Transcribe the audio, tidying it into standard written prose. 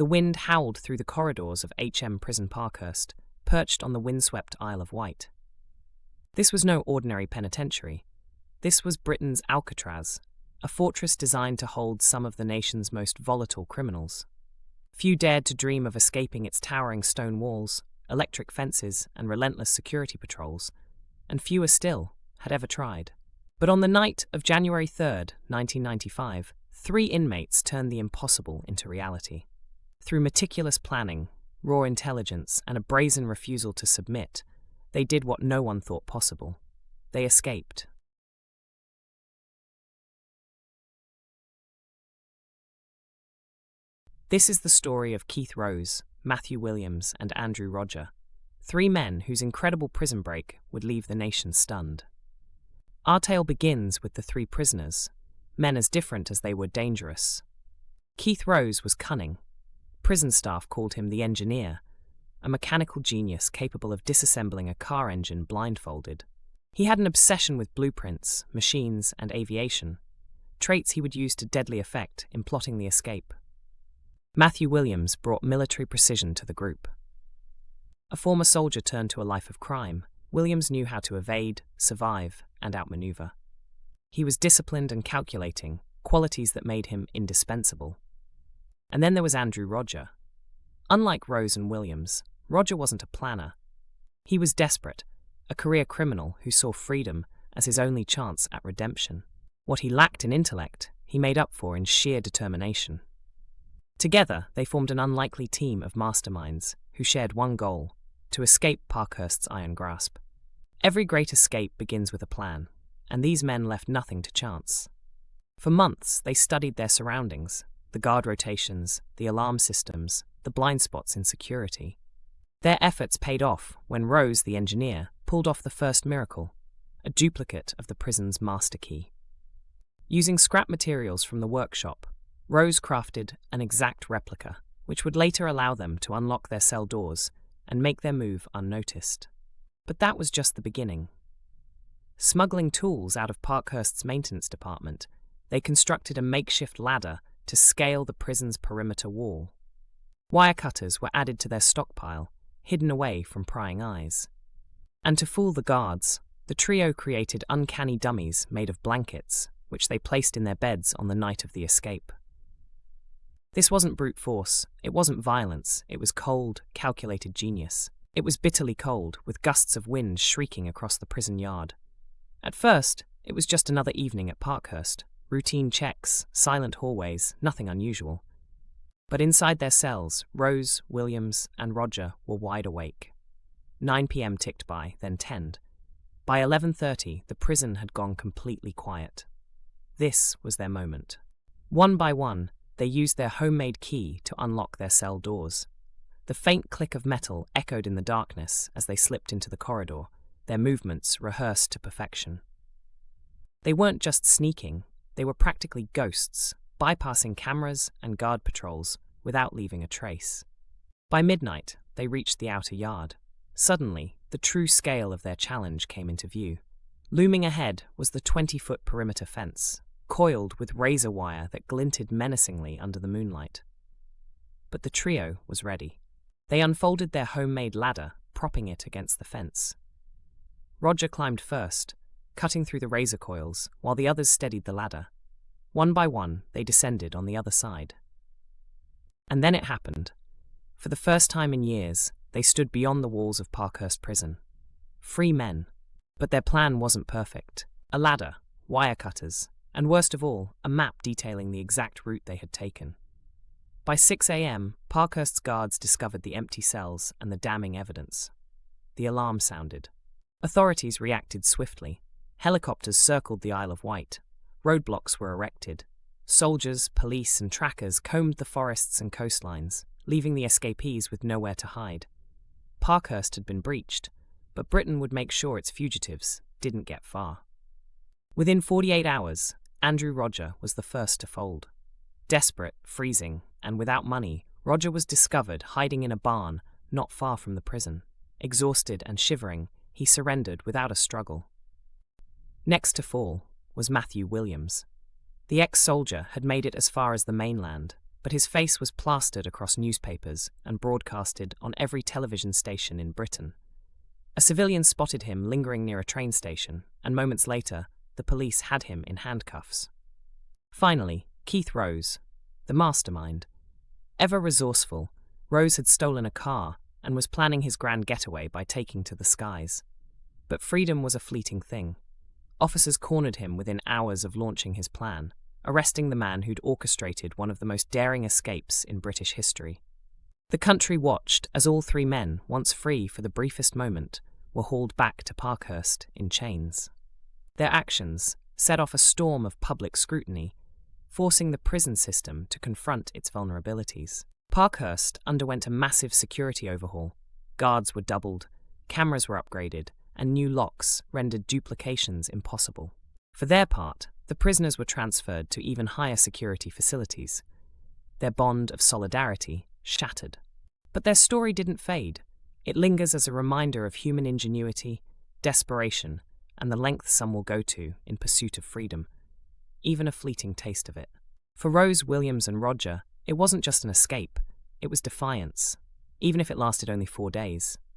The wind howled through the corridors of HM Prison Parkhurst, perched on the windswept Isle of Wight. This was no ordinary penitentiary. This was Britain's Alcatraz, a fortress designed to hold some of the nation's most volatile criminals. Few dared to dream of escaping its towering stone walls, electric fences, and relentless security patrols, and fewer still had ever tried. But on the night of January 3rd, 1995, 3 inmates turned the impossible into reality. Through meticulous planning, raw intelligence, and a brazen refusal to submit, they did what no one thought possible. They escaped. This is the story of Keith Rose, Matthew Williams, and Andrew Rodger, 3 men whose incredible prison break would leave the nation stunned. Our tale begins with the 3 prisoners, men as different as they were dangerous. Keith Rose was cunning. Prison staff called him the engineer, a mechanical genius capable of disassembling a car engine blindfolded. He had an obsession with blueprints, machines, and aviation, traits he would use to deadly effect in plotting the escape. Matthew Williams brought military precision to the group. A former soldier turned to a life of crime, Williams knew how to evade, survive, and outmaneuver. He was disciplined and calculating, qualities that made him indispensable. And then there was Andrew Rodger. Unlike Rose and Williams, Rodger wasn't a planner. He was desperate, a career criminal who saw freedom as his only chance at redemption. What he lacked in intellect, he made up for in sheer determination. Together, they formed an unlikely team of masterminds who shared one goal: to escape Parkhurst's iron grasp. Every great escape begins with a plan, and these men left nothing to chance. For months, they studied their surroundings, the guard rotations, the alarm systems, the blind spots in security. Their efforts paid off when Rose, the engineer, pulled off the first miracle, a duplicate of the prison's master key. Using scrap materials from the workshop, Rose crafted an exact replica, which would later allow them to unlock their cell doors and make their move unnoticed. But that was just the beginning. Smuggling tools out of Parkhurst's maintenance department, they constructed a makeshift ladder to scale the prison's perimeter wall. Wire cutters were added to their stockpile, hidden away from prying eyes. And to fool the guards, the trio created uncanny dummies made of blankets, which they placed in their beds on the night of the escape. This wasn't brute force, it wasn't violence, it was cold, calculated genius. It was bitterly cold, with gusts of wind shrieking across the prison yard. At first, it was just another evening at Parkhurst. Routine checks, silent hallways, nothing unusual. But inside their cells, Rose, Williams, and Rodger were wide awake. 9 p.m. ticked by, then 10. By 11:30, the prison had gone completely quiet. This was their moment. One by one, they used their homemade key to unlock their cell doors. The faint click of metal echoed in the darkness as they slipped into the corridor, their movements rehearsed to perfection. They weren't just sneaking, they were practically ghosts, bypassing cameras and guard patrols without leaving a trace. By midnight, they reached the outer yard. Suddenly, the true scale of their challenge came into view. Looming ahead was the 20-foot perimeter fence, coiled with razor wire that glinted menacingly under the moonlight. But the trio was ready. They unfolded their homemade ladder, propping it against the fence. Rodger climbed first, cutting through the razor coils, while the others steadied the ladder. One by one, they descended on the other side. And then it happened. For the first time in years, they stood beyond the walls of Parkhurst Prison. Free men. But their plan wasn't perfect. A ladder, wire cutters, and worst of all, a map detailing the exact route they had taken. By 6 a.m., Parkhurst's guards discovered the empty cells and the damning evidence. The alarm sounded. Authorities reacted swiftly. Helicopters circled the Isle of Wight. Roadblocks were erected. Soldiers, police, and trackers combed the forests and coastlines, leaving the escapees with nowhere to hide. Parkhurst had been breached, but Britain would make sure its fugitives didn't get far. Within 48 hours, Andrew Rodger was the first to fold. Desperate, freezing, and without money, Rodger was discovered hiding in a barn not far from the prison. Exhausted and shivering, he surrendered without a struggle. Next to fall was Matthew Williams. The ex-soldier had made it as far as the mainland, but his face was plastered across newspapers and broadcasted on every television station in Britain. A civilian spotted him lingering near a train station, and moments later, the police had him in handcuffs. Finally, Keith Rose, the mastermind. Ever resourceful, Rose had stolen a car and was planning his grand getaway by taking to the skies. But freedom was a fleeting thing. Officers cornered him within hours of launching his plan, arresting the man who'd orchestrated one of the most daring escapes in British history. The country watched as all three men, once free for the briefest moment, were hauled back to Parkhurst in chains. Their actions set off a storm of public scrutiny, forcing the prison system to confront its vulnerabilities. Parkhurst underwent a massive security overhaul. Guards were doubled, cameras were upgraded, and new locks rendered duplications impossible. For their part, the prisoners were transferred to even higher security facilities. Their bond of solidarity shattered. But their story didn't fade. It lingers as a reminder of human ingenuity, desperation, and the lengths some will go to in pursuit of freedom, even a fleeting taste of it. For Rose, Williams, and Roger, it wasn't just an escape, it was defiance, even if it lasted only 4 days.